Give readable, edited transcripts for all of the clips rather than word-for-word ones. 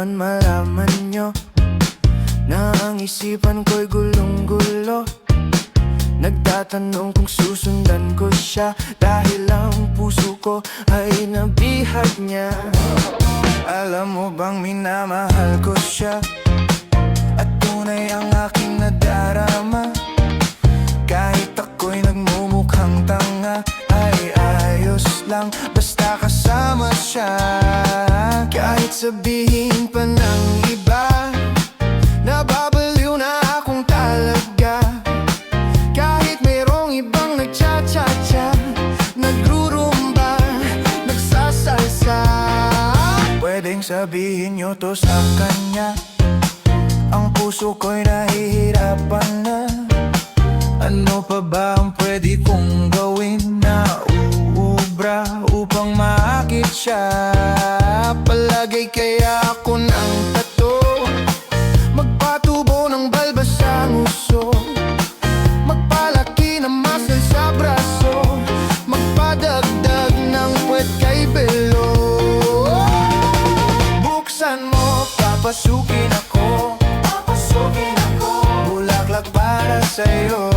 naman malaman nyo na ang isipan ko'y gulong-gulo. Nagtatanong kung susundan ko siya, dahil ang puso ko ay nabihag niya. Alam mo bang minamahal ko siya, at tunay ang aking nadarama. Kahit ako'y nagmumukhang tanga, ay ayos lang basta kasama siya. Kahit sabihin pa ng iba, nababaliw na akong talaga. Kahit mayroong ibang nagcha-cha-cha, nagrurumba, nagsasalsa. Pwedeng sabihin nyo to sa kanya, ang puso ko'y nahihirapan na. Ano pa ba ang pwede kong gawin na uubra upang maakit siya? Palagay kaya ako ng tato, magpatubo ng balbas sa nguso, magpalaki ng muscle sa braso, magpadagdag ng puwet kay belo. Buksan mo, papasukin ako, bulaklak para sa'yo.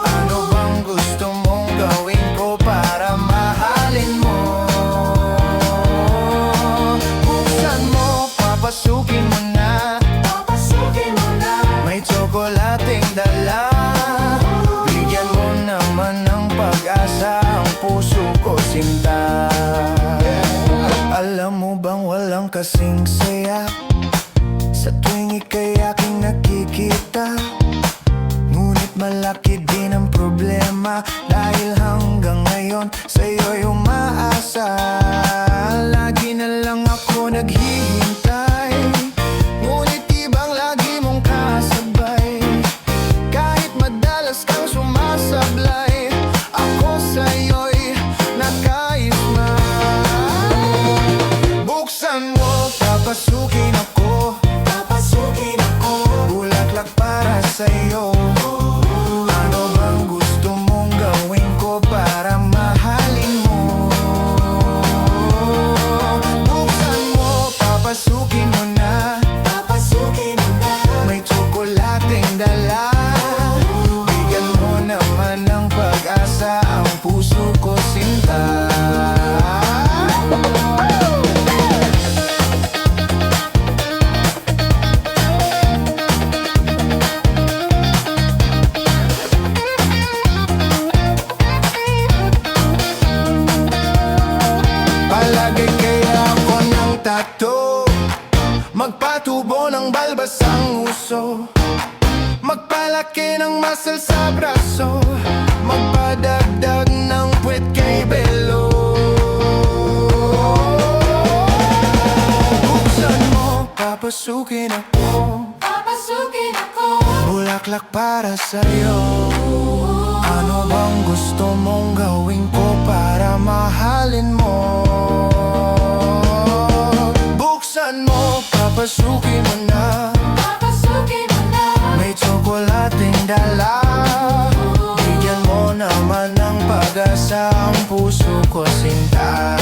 Ano bang gusto mong gawin ko para mahalin mo? Buksan mo, papasukin mo na, may tsokolating dala. Bigyan mo naman ng pag-asa ang puso ko, sinta. Alam mo bang walang kasing saya sa tuwing ika'y aking nakikita? Ngunit malaki din ang problema, dahil hanggang ngayon sa'yo'y umaasa. Lagi na lang ako naghihintay, ngunit ibang lagi mong kasabay. Kahit madalas kang sumasablay, ako sa'yo'y nakaisma. Buksan mo, papasukin ako, bulaklak para sa'yo. Ano bang gusto mong gawin ko para mahalin mo? Buksan mo, papasukin mo na, may tsokolating dala. Bigyan mo naman ng pag-asa ang puso ko, sinta. Palagay kaya ako ng tato, magpatubo ng balbas ang uso, magpalaki ng muscle sa braso, magpadagdag ng puwet kay belo. Buksan mo, papasukin ako, bulaklak para sa'yo. Ano bang gusto mong gawin ko para mahalin mo? Buksan mo, papasukin mo na, may tsokolating dala. Bigyan mo naman ng pag-asa ang puso ko, sinta.